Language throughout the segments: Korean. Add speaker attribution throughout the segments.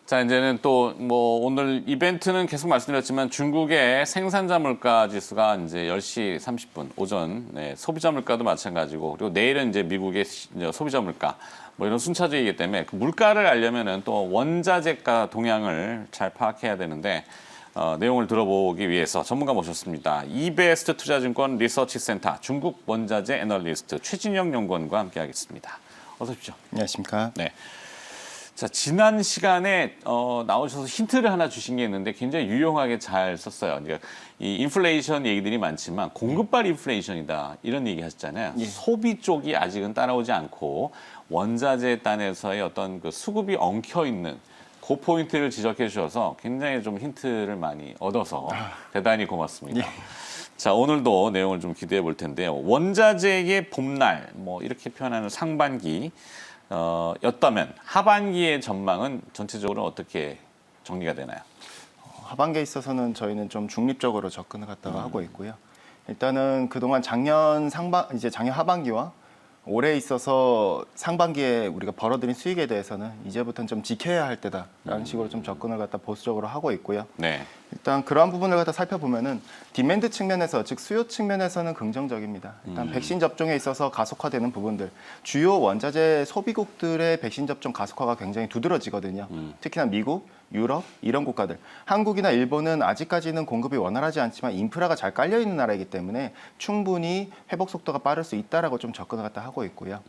Speaker 1: 자, 이제는 또 뭐 오늘 이벤트는 계속 말씀드렸지만 중국의 생산자 물가 지수가 이제 10시 30분 오전 소비자 물가도 마찬가지고 그리고 내일은 이제 미국의 소비자 물가 뭐 이런 순차적이기 때문에 그 물가를 알려면은 또 원자재가 동향을 잘 파악해야 되는데 내용을 들어보기 위해서 전문가 모셨습니다. 이베스트 투자증권 리서치센터 중국 원자재 애널리스트 최진영 연구원과 함께하겠습니다. 어서 오십시오.
Speaker 2: 안녕하십니까?
Speaker 1: 네. 자, 지난 시간에 나오셔서 힌트를 하나 주신 게 있는데 굉장히 유용하게 잘 썼어요. 그러니까 이 인플레이션 얘기들이 많지만 공급발 인플레이션이다 이런 얘기 하셨잖아요.
Speaker 2: 예.
Speaker 1: 소비 쪽이 아직은 따라오지 않고 원자재 단에서의 어떤 그 수급이 엉켜 있는 그 포인트를 지적해 주셔서 굉장히 좀 힌트를 많이 얻어서 대단히 고맙습니다.
Speaker 2: 예.
Speaker 1: 자, 오늘도 내용을 좀 기대해 볼 텐데요. 원자재의 봄날 뭐 이렇게 표현하는 상반기 였다면 하반기의 전망은 전체적으로 어떻게 정리가 되나요?
Speaker 2: 하반기에 있어서는 저희는 좀 중립적으로 접근을 갖다가 하고 있고요. 일단은 그동안 작년 하반기와 올해 있어서 상반기에 우리가 벌어들인 수익에 대해서는 이제부터는 좀 지켜야 할 때다라는 식으로 좀 접근을 갖다 보수적으로 하고 있고요.
Speaker 1: 네.
Speaker 2: 일단 그러한 부분을 갖다 살펴보면은 디맨드 측면에서 즉 수요 측면에서는 긍정적입니다. 일단 백신 접종에 있어서 가속화되는 부분들, 주요 원자재 소비국들의 백신 접종 가속화가 굉장히 두드러지거든요. 특히나 미국, 유럽 이런 국가들, 한국이나 일본은 아직까지는 공급이 원활하지 않지만 인프라가 잘 깔려 있는 나라이기 때문에 충분히 회복 속도가 빠를 수 있다라고 좀 접근을 갖다 하고 있고요.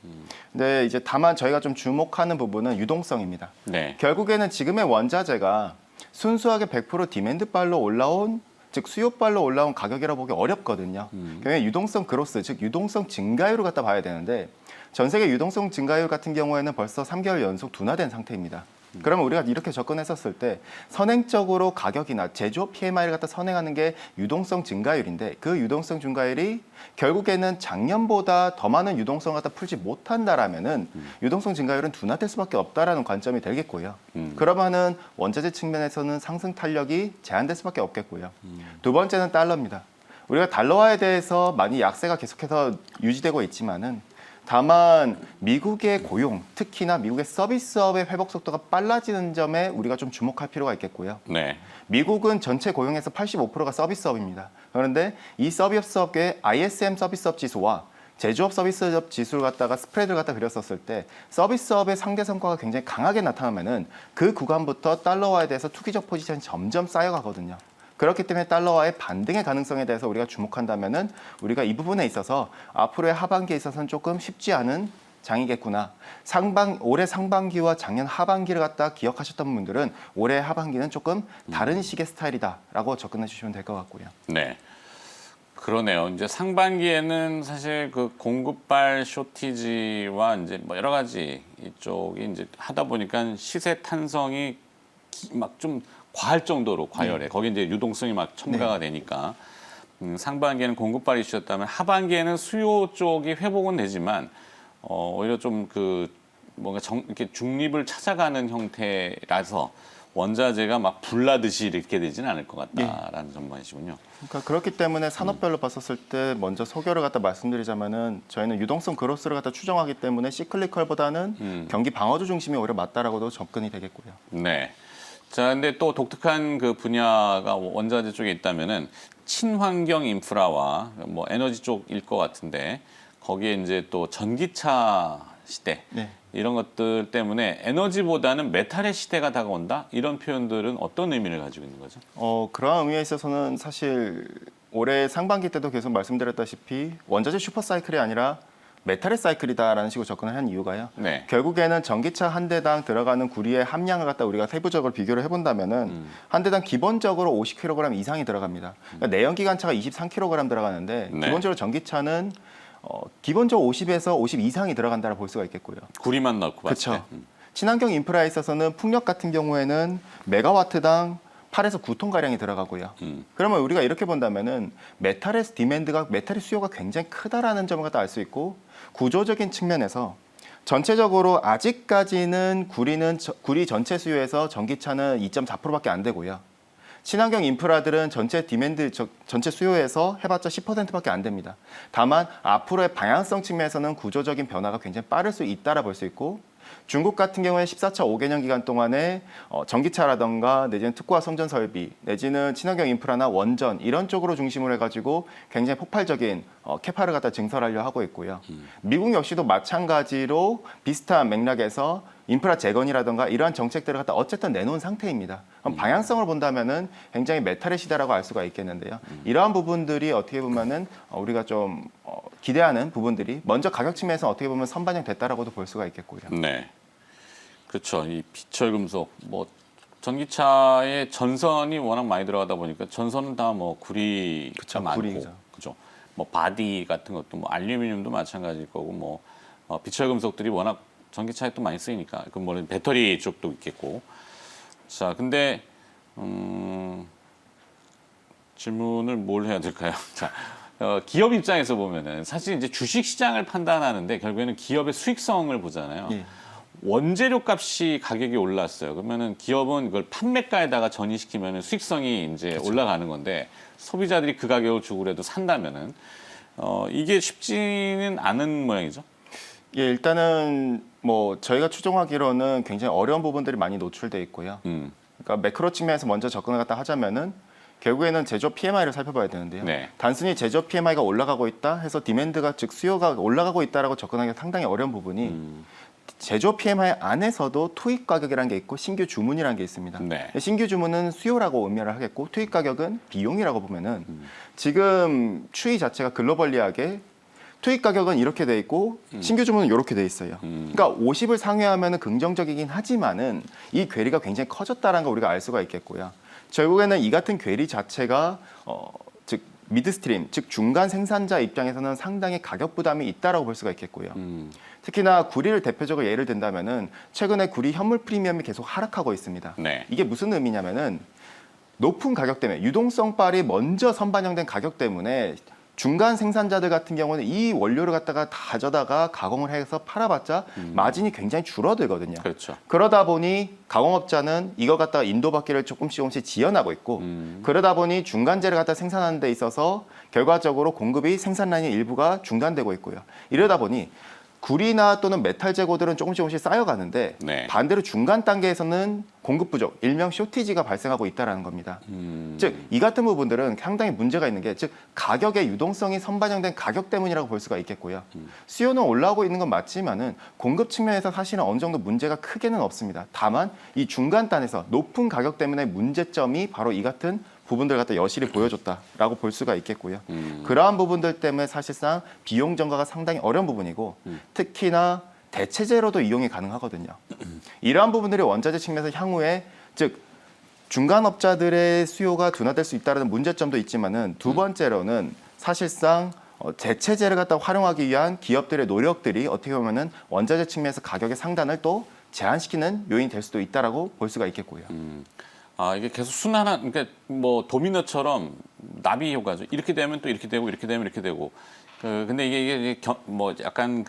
Speaker 2: 근데 이제 다만 저희가 좀 주목하는 부분은 유동성입니다.
Speaker 1: 네.
Speaker 2: 결국에는 지금의 원자재가 순수하게 100% 디맨드발로 올라온 즉 수요발로 올라온 가격이라고 보기 어렵거든요. 그러니까 유동성 그로스 즉 유동성 증가율을 갖다 봐야 되는데 전 세계 유동성 증가율 같은 경우에는 벌써 3개월 연속 둔화된 상태입니다. 그러면 우리가 이렇게 접근했었을 때 선행적으로 가격이나 제조업 PMI를 갖다 선행하는 게 유동성 증가율인데 그 유동성 증가율이 결국에는 작년보다 더 많은 유동성을 갖다 풀지 못한다라면은 유동성 증가율은 둔화될 수밖에 없다라는 관점이 되겠고요. 그러면은 원자재 측면에서는 상승 탄력이 제한될 수밖에 없겠고요. 두 번째는 달러입니다. 우리가 달러화에 대해서 많이 약세가 계속해서 유지되고 있지만은 다만 미국의 고용, 특히나 미국의 서비스업의 회복 속도가 빨라지는 점에 우리가 좀 주목할 필요가 있겠고요.
Speaker 1: 네.
Speaker 2: 미국은 전체 고용에서 85%가 서비스업입니다. 그런데 이 서비스업의 ISM 서비스업 지수와 제조업 서비스업 지수를 갖다가 스프레드를 갖다 그렸었을 때 서비스업의 상대 성과가 굉장히 강하게 나타나면은 그 구간부터 달러화에 대해서 투기적 포지션이 점점 쌓여가거든요. 그렇기 때문에 달러와의 반등의 가능성에 대해서 우리가 주목한다면은 우리가 이 부분에 있어서 앞으로의 하반기에 있어서는 조금 쉽지 않은 장이겠구나. 올해 상반기와 작년 하반기를 갖다 기억하셨던 분들은 올해 하반기는 조금 다른 식의 스타일이다라고 접근해 주시면 될 것 같고요.
Speaker 1: 네. 그러네요. 이제 상반기에는 사실 그 공급발 쇼티지와 이제 뭐 여러 가지 이쪽이 이제 하다 보니까 시세 탄성이 막 좀 과할 정도로 과열해. 거기 이제 유동성이 막 첨가가 되니까 상반기에는 공급발 이슈였다면 하반기에는 수요 쪽이 회복은 되지만 오히려 좀 그 뭔가 이렇게 중립을 찾아가는 형태라서 원자재가 막 불나듯이 이렇게 되지는 않을 것 같다라는 전망이시군요.
Speaker 2: 그러니까 그렇기 때문에 산업별로 봤었을 때 먼저 소개를 갖다 말씀드리자면은 저희는 유동성 그로스를 갖다 추정하기 때문에 시클리컬보다는 경기 방어주 중심이 오히려 맞다라고도 접근이 되겠고요.
Speaker 1: 네. 자, 근데 또 독특한 그 분야가 원자재 쪽에 있다면은 친환경 인프라와 뭐 에너지 쪽일 것 같은데 거기에 이제 또 전기차 시대 이런 것들 때문에 에너지보다는 메탈의 시대가 다가온다 이런 표현들은 어떤 의미를 가지고 있는 거죠?
Speaker 2: 그러한 의미에 있어서는 사실 올해 상반기 때도 계속 말씀드렸다시피 원자재 슈퍼사이클이 아니라 메탈의 사이클이다라는 식으로 접근을 한 이유가요.
Speaker 1: 네.
Speaker 2: 결국에는 전기차 한 대당 들어가는 구리의 함량을 갖다 우리가 세부적으로 비교를 해본다면은 한 대당 기본적으로 50kg 이상이 들어갑니다. 그러니까 내연기관차가 23kg 들어가는데
Speaker 1: 네.
Speaker 2: 기본적으로 전기차는 기본적으로 50에서 50 이상이 들어간다고 볼 수가 있겠고요.
Speaker 1: 구리만 넣고 봤을
Speaker 2: 그렇죠.
Speaker 1: 때.
Speaker 2: 친환경 인프라에 있어서는 풍력 같은 경우에는 메가와트당 8에서 9톤 가량이 들어가고요. 그러면 우리가 이렇게 본다면은 메탈의 수요가 굉장히 크다라는 점을 갖다 알 수 있고 구조적인 측면에서 전체적으로 아직까지는 구리 전체 수요에서 전기차는 2.4%밖에 안 되고요. 친환경 인프라들은 전체 수요에서 해봤자 10%밖에 안 됩니다. 다만 앞으로의 방향성 측면에서는 구조적인 변화가 굉장히 빠를 수 있다라 볼 수 있고 중국 같은 경우에 14차 5개년 기간 동안에 전기차라던가 내지는 특고화 성전 설비 내지는 친환경 인프라나 원전 이런 쪽으로 중심을 해가지고 굉장히 폭발적인 캐파를 갖다 증설하려 하고 있고요. 미국 역시도 마찬가지로 비슷한 맥락에서 인프라 재건이라던가 이러한 정책들을 갖다 어쨌든 내놓은 상태입니다. 그럼 방향성을 본다면은 굉장히 메탈의 시대라고 알 수가 있겠는데요. 이러한 부분들이 어떻게 보면은 우리가 좀 기대하는 부분들이 먼저 가격 측면에서 어떻게 보면 선반영됐다라고도 볼 수가 있겠고요.
Speaker 1: 네. 그렇죠. 이 비철 금속 뭐 전기차의 전선이 워낙 많이 들어가다 보니까 전선은 다 뭐 구리가
Speaker 2: 그쵸,
Speaker 1: 많고
Speaker 2: 구리죠.
Speaker 1: 그죠. 뭐 바디 같은 것도 뭐 알루미늄도 마찬가지일 거고 뭐 비철 금속들이 워낙 전기차에 또 많이 쓰이니까 그 뭐 배터리 쪽도 있겠고. 자, 근데 질문을 뭘 해야 될까요? 자, 기업 입장에서 보면은 사실 이제 주식 시장을 판단하는데 결국에는 기업의 수익성을 보잖아요.
Speaker 2: 예.
Speaker 1: 원재료 값이 가격이 올랐어요. 그러면은 기업은 이걸 판매가에다가 전이시키면은 수익성이 이제 올라가는 건데 소비자들이 그 가격을 주고 그래도 산다면은 이게 쉽지는 않은 모양이죠.
Speaker 2: 예, 일단은 뭐 저희가 추정하기로는 굉장히 어려운 부분들이 많이 노출돼 있고요. 그러니까 매크로 측면에서 먼저 접근을 갖다 하자면은 결국에는 제조업 PMI를 살펴봐야 되는데요.
Speaker 1: 네.
Speaker 2: 단순히 제조업 PMI가 올라가고 있다 해서 디맨드가 즉 수요가 올라가고 있다라고 접근하기가 상당히 어려운 부분이 제조업 PMI 안에서도 투입 가격이라는 게 있고 신규 주문이라는 게 있습니다.
Speaker 1: 네.
Speaker 2: 신규 주문은 수요라고 의미를 하겠고 투입 가격은 비용이라고 보면은 지금 추이 자체가 글로벌리하게 투입 가격은 이렇게 돼 있고 신규 주문은 이렇게 돼 있어요. 그러니까 50을 상회하면 긍정적이긴 하지만은 이 괴리가 굉장히 커졌다는 걸 우리가 알 수가 있겠고요. 결국에는 이 같은 괴리 자체가 즉 미드스트림, 즉 중간 생산자 입장에서는 상당히 가격 부담이 있다라고 볼 수가 있겠고요. 특히나 구리를 대표적으로 예를 든다면은 최근에 구리 현물 프리미엄이 계속 하락하고 있습니다.
Speaker 1: 네.
Speaker 2: 이게 무슨 의미냐면은 높은 가격 때문에 유동성 빨이 먼저 선반영된 가격 때문에 중간 생산자들 같은 경우는 이 원료를 갖다가 다 가져다가 가공을 해서 팔아봤자 마진이 굉장히 줄어들거든요.
Speaker 1: 그렇죠.
Speaker 2: 그러다 보니 가공업자는 이걸 갖다가 인도받기를 조금씩 지연하고 있고 그러다 보니 중간재를 갖다 생산하는 데 있어서 결과적으로 공급이 생산 라인의 일부가 중단되고 있고요. 이러다 보니 구리나 또는 메탈 재고들은 조금씩 쌓여가는데
Speaker 1: 네.
Speaker 2: 반대로 중간 단계에서는 공급 부족, 일명 쇼티지가 발생하고 있다는 겁니다. 즉 이 같은 부분들은 상당히 문제가 있는 게 즉 가격의 유동성이 선반영된 가격 때문이라고 볼 수가 있겠고요. 수요는 올라오고 있는 건 맞지만은 공급 측면에서 사실은 어느 정도 문제가 크게는 없습니다. 다만 이 중간단에서 높은 가격 때문에 문제점이 바로 이 같은 부분들 갖다 여실히 보여줬다라고 볼 수가 있겠고요. 그러한 부분들 때문에 사실상 비용 전가가 상당히 어려운 부분이고 특히나 대체재로도 이용이 가능하거든요. 이러한 부분들이 원자재 측면에서 향후에 즉 중간업자들의 수요가 둔화될 수 있다는 문제점도 있지만은 두 번째로는 사실상 대체재를 갖다 활용하기 위한 기업들의 노력들이 어떻게 보면은 원자재 측면에서 가격의 상단을 또 제한시키는 요인이 될 수도 있다라고 볼 수가 있겠고요.
Speaker 1: 아, 이게 계속 순환한, 그러니까 뭐 도미노처럼 나비 효과죠. 이렇게 되면 또 이렇게 되고, 이렇게 되면 이렇게 되고. 근데 이게 뭐 약간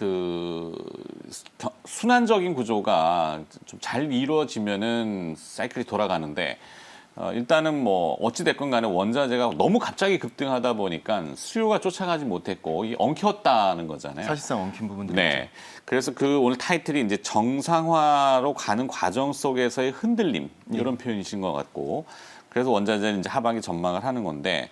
Speaker 1: 순환적인 구조가 좀 잘 이루어지면은 사이클이 돌아가는데, 일단은 뭐 어찌됐건 간에 원자재가 너무 갑자기 급등하다 보니까 수요가 쫓아가지 못했고, 이 엉켰다는 거잖아요.
Speaker 2: 사실상 엉킨 부분들이
Speaker 1: 네. 그래서 오늘 타이틀이 이제 정상화로 가는 과정 속에서의 흔들림 이런 표현이신 것 같고 그래서 원자재는 이제 하반기 전망을 하는 건데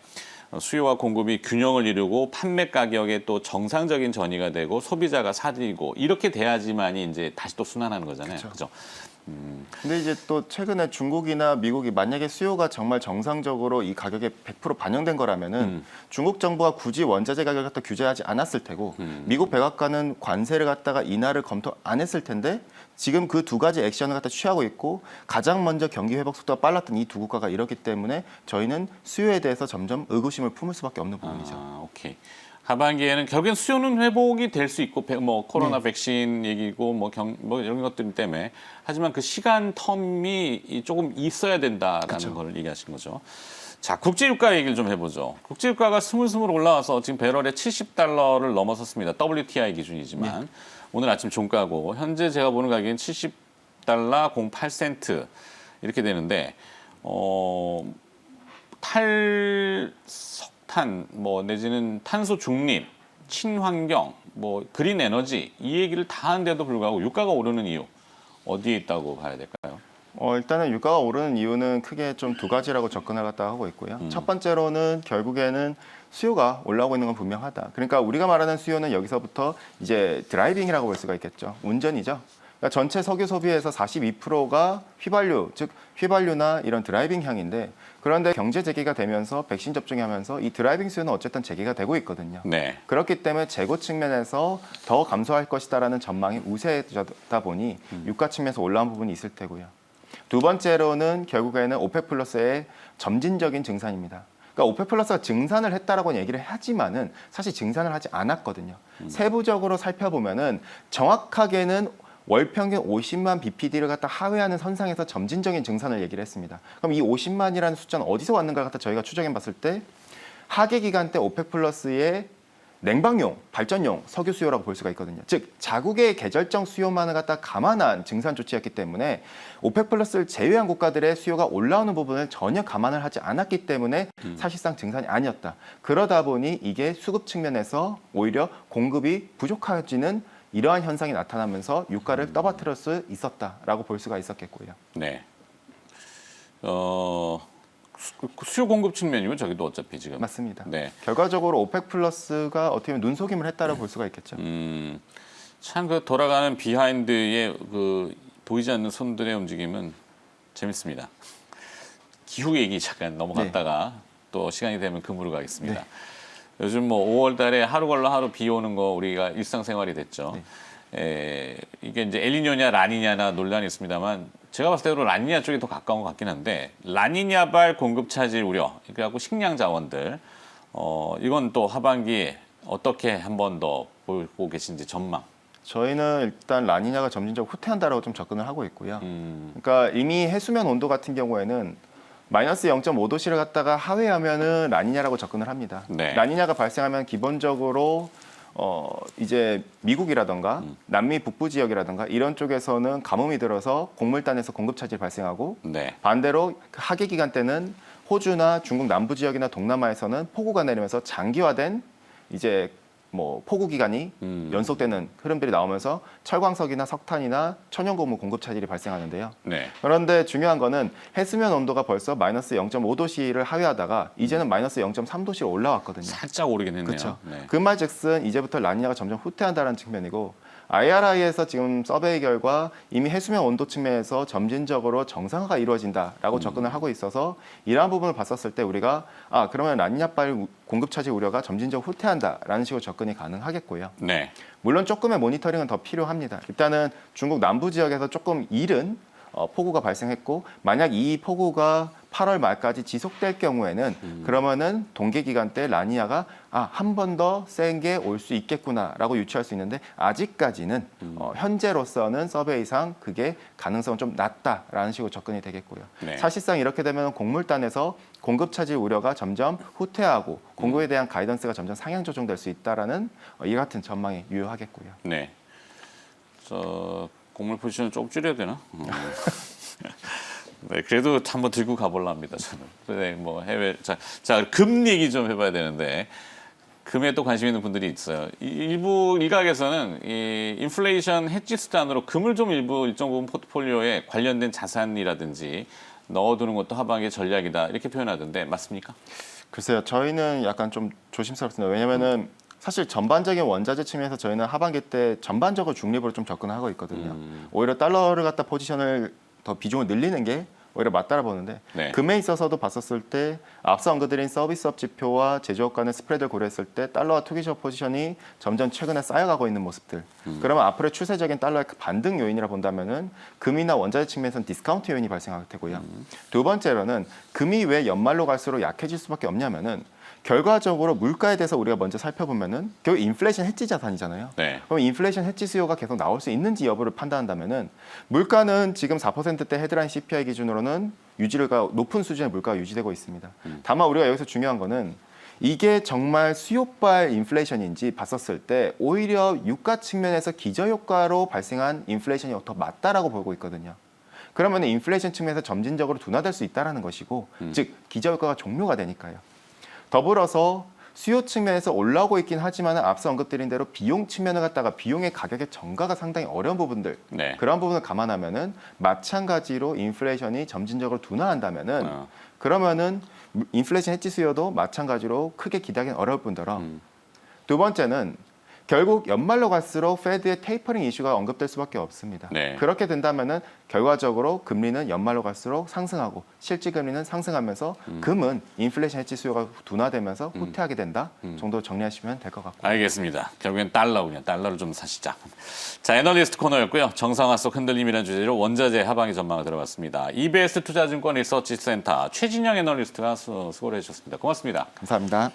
Speaker 1: 수요와 공급이 균형을 이루고 판매 가격에 또 정상적인 전이가 되고 소비자가 사들이고 이렇게 돼야지만이 이제 다시 또 순환하는 거잖아요. 그죠?
Speaker 2: 근데 이제 또 최근에 중국이나 미국이 만약에 수요가 정말 정상적으로 이 가격에 100% 반영된 거라면은 중국 정부가 굳이 원자재 가격을 갖다 규제하지 않았을 테고 미국 백악관은 관세를 갖다가 인하를 검토 안 했을 텐데 지금 그 두 가지 액션을 갖다 취하고 있고 가장 먼저 경기 회복 속도가 빨랐던 이 두 국가가 이렇기 때문에 저희는 수요에 대해서 점점 의구심을 품을 수밖에 없는 부분이죠.
Speaker 1: 아, 오케이. 하반기에는 결국엔 수요는 회복이 될 수 있고 뭐 코로나 백신 얘기고 뭐 이런 것들 때문에 하지만 그 시간 텀이 조금 있어야 된다라는 걸 얘기하신 거죠. 자, 국제유가 얘기를 좀 해보죠. 국제유가가 스물스물 올라와서 지금 배럴에 $70를 넘어섰습니다. WTI 기준이지만 오늘 아침 종가고 현재 제가 보는 가격은 $70 08센트 이렇게 되는데 탈석탄 뭐 내지는 탄소 중립, 친환경, 뭐 그린 에너지 이 얘기를 다 하는데도 불구하고 유가가 오르는 이유 어디에 있다고 봐야 될까요?
Speaker 2: 일단은 유가가 오르는 이유는 크게 좀 두 가지라고 접근을 갖다 하고 있고요. 첫 번째로는 결국에는 수요가 올라오고 있는 건 분명하다. 그러니까 우리가 말하는 수요는 여기서부터 이제 드라이빙이라고 볼 수가 있겠죠. 운전이죠. 그러니까 전체 석유 소비에서 42%가 휘발유, 즉 휘발유나 이런 드라이빙 향인데 그런데 경제 재개가 되면서 백신 접종이 하면서 이 드라이빙 수요는 어쨌든 재개가 되고 있거든요.
Speaker 1: 네.
Speaker 2: 그렇기 때문에 재고 측면에서 더 감소할 것이다라는 전망이 우세해지다 보니 유가 측면에서 올라온 부분이 있을 테고요. 두 번째로는 결국에는 오펙 플러스의 점진적인 증산입니다. 그러니까 오펙 플러스가 증산을 했다라고 얘기를 하지만은 사실 증산을 하지 않았거든요. 세부적으로 살펴보면은 정확하게는 월 평균 50만 BPD를 갖다 하회하는 선상에서 점진적인 증산을 얘기를 했습니다. 그럼 이 50만이라는 숫자는 어디서 왔는가 갖다 저희가 추정해 봤을 때 하계 기간 때 오펙 플러스의 냉방용, 발전용 석유 수요라고 볼 수가 있거든요. 즉 자국의 계절적 수요만을 갖다 감안한 증산 조치였기 때문에 오펙 플러스를 제외한 국가들의 수요가 올라오는 부분을 전혀 감안을 하지 않았기 때문에 사실상 증산이 아니었다. 그러다 보니 이게 수급 측면에서 오히려 공급이 부족해지는 이러한 현상이 나타나면서 유가를 떠받들일 수 있었다라고 볼 수가 있었겠고요.
Speaker 1: 네. 수요 공급 측면이고 저기도 어차피 지금.
Speaker 2: 맞습니다.
Speaker 1: 네.
Speaker 2: 결과적으로 오펙 플러스가 어떻게 보면 눈속임을 했다라고 볼 수가 있겠죠.
Speaker 1: 참 그 돌아가는 비하인드의 그 보이지 않는 손들의 움직임은 재밌습니다. 기후 얘기 잠깐 넘어갔다가 또 시간이 되면 금으로 가겠습니다. 요즘 뭐 5월 달에 하루 걸러 하루 비 오는 거 우리가 일상생활이 됐죠. 이게 이제 엘니뇨냐 라니냐나 논란이 있습니다만 제가 봤을 때도 라니냐 쪽이 더 가까운 것 같긴 한데 라니냐발 공급 차질 우려 그래갖고 식량 자원들 이건 또 하반기에 어떻게 한 번 더 보고 계신지 전망.
Speaker 2: 저희는 일단 라니냐가 점진적으로 후퇴한다라고 좀 접근을 하고 있고요. 그러니까 이미 해수면 온도 같은 경우에는 마이너스 0.5도씨를 갖다가 하회하면은 라니냐라고 접근을 합니다.
Speaker 1: 네.
Speaker 2: 라니냐가 발생하면 기본적으로 이제 미국이라던가 남미 북부 지역이라던가 이런 쪽에서는 가뭄이 들어서 곡물단에서 공급 차질이 발생하고
Speaker 1: 네.
Speaker 2: 반대로 그 하계 기간 때는 호주나 중국 남부 지역이나 동남아에서는 폭우가 내리면서 장기화된 이제 뭐 폭우 기간이 연속되는 흐름들이 나오면서 철광석이나 석탄이나 천연고무 공급 차질이 발생하는데요.
Speaker 1: 네.
Speaker 2: 그런데 중요한 거는 해수면 온도가 벌써 마이너스 0.5도씨를 하회하다가 이제는 마이너스 0.3도씨로 올라왔거든요.
Speaker 1: 살짝 오르긴 했네요.
Speaker 2: 그렇죠.
Speaker 1: 네.
Speaker 2: 그 말즉슨 이제부터 라니냐가 점점 후퇴한다는 측면이고 IRI에서 지금 서베이 결과 이미 해수면 온도 측면에서 점진적으로 정상화가 이루어진다라고 접근을 하고 있어서 이러한 부분을 봤었을 때 우리가 그러면 라니냐발 공급 차질 우려가 점진적으로 후퇴한다라는 식으로 접근이 가능하겠고요.
Speaker 1: 네.
Speaker 2: 물론 조금의 모니터링은 더 필요합니다. 일단은 중국 남부 지역에서 조금 이른 폭우가 발생했고 만약 이 폭우가 8월 말까지 지속될 경우에는 그러면은 동계 기간 때 라니냐가 한 번 더 센 게 올 수 있겠구나라고 유추할 수 있는데 아직까지는 현재로서는 서베이상 그게 가능성은 좀 낮다라는 식으로 접근이 되겠고요.
Speaker 1: 네.
Speaker 2: 사실상 이렇게 되면 곡물단에서 공급 차질 우려가 점점 후퇴하고 공급에 대한 가이던스가 점점 상향 조정될 수 있다라는 이 같은 전망이 유효하겠고요.
Speaker 1: 네. 곡물 포지션을 조금 줄여야 되나? 네, 그래도 한번 들고 가보려 합니다, 저는. 네, 뭐 해외 금 얘기 좀 해봐야 되는데 금에 또 관심 있는 분들이 있어요. 일부 일각에서는 이 인플레이션 헤지 수단으로 금을 좀 일부 일정 부분 포트폴리오에 관련된 자산이라든지 넣어두는 것도 하반기의 전략이다 이렇게 표현하던데 맞습니까?
Speaker 2: 글쎄요, 저희는 약간 좀 조심스럽습니다. 왜냐면은 사실 전반적인 원자재 측면에서 저희는 하반기 때 전반적으로 중립으로 좀 접근하고 있거든요. 오히려 달러를 갖다 포지션을 더 비중을 늘리는 게 오히려 맞다라 보는데
Speaker 1: 네.
Speaker 2: 금에 있어서도 봤었을 때 앞서 언급드린 서비스업 지표와 제조업 간의 스프레드를 고려했을 때 달러와 투기적 포지션이 점점 최근에 쌓여가고 있는 모습들. 그러면 앞으로의 추세적인 달러의 반등 요인이라 본다면은 금이나 원자재 측면에서는 디스카운트 요인이 발생할 테고요. 두 번째로는 금이 왜 연말로 갈수록 약해질 수밖에 없냐면은 결과적으로 물가에 대해서 우리가 먼저 살펴보면은 결국 인플레이션 해지 자산이잖아요.
Speaker 1: 네.
Speaker 2: 그럼 인플레이션 해지 수요가 계속 나올 수 있는지 여부를 판단한다면은 물가는 지금 4%대 헤드라인 CPI 기준으로는 유지가 높은 수준의 물가가 유지되고 있습니다. 다만 우리가 여기서 중요한 거는 이게 정말 수요발 인플레이션인지 봤었을 때 오히려 유가 측면에서 기저효과로 발생한 인플레이션이 더 맞다라고 보고 있거든요. 그러면 인플레이션 측면에서 점진적으로 둔화될 수 있다는 것이고 즉 기저효과가 종료가 되니까요. 더불어서 수요 측면에서 올라오고 있긴 하지만 앞서 언급드린 대로 비용 측면을 갖다가 비용의 가격의 전가가 상당히 어려운 부분들
Speaker 1: 네.
Speaker 2: 그런 부분을 감안하면은 마찬가지로 인플레이션이 점진적으로 둔화한다면은 그러면은 인플레이션 해지 수요도 마찬가지로 크게 기대하기는 어려울 뿐더러 두 번째는 결국 연말로 갈수록 페드의 테이퍼링 이슈가 언급될 수밖에 없습니다.
Speaker 1: 네.
Speaker 2: 그렇게 된다면은 결과적으로 금리는 연말로 갈수록 상승하고 실질 금리는 상승하면서 금은 인플레이션 해지 수요가 둔화되면서 후퇴하게 된다 정도 정리하시면 될 것 같고.
Speaker 1: 알겠습니다. 결국엔 달러군요. 달러를 좀 사시자. 자, 애널리스트 코너였고요. 정상화 속 흔들림이라는 주제로 원자재 하반기 전망을 들어봤습니다. EBS 투자증권 리서치 센터 최진영 애널리스트가 수고를 해주셨습니다. 고맙습니다.
Speaker 2: 감사합니다.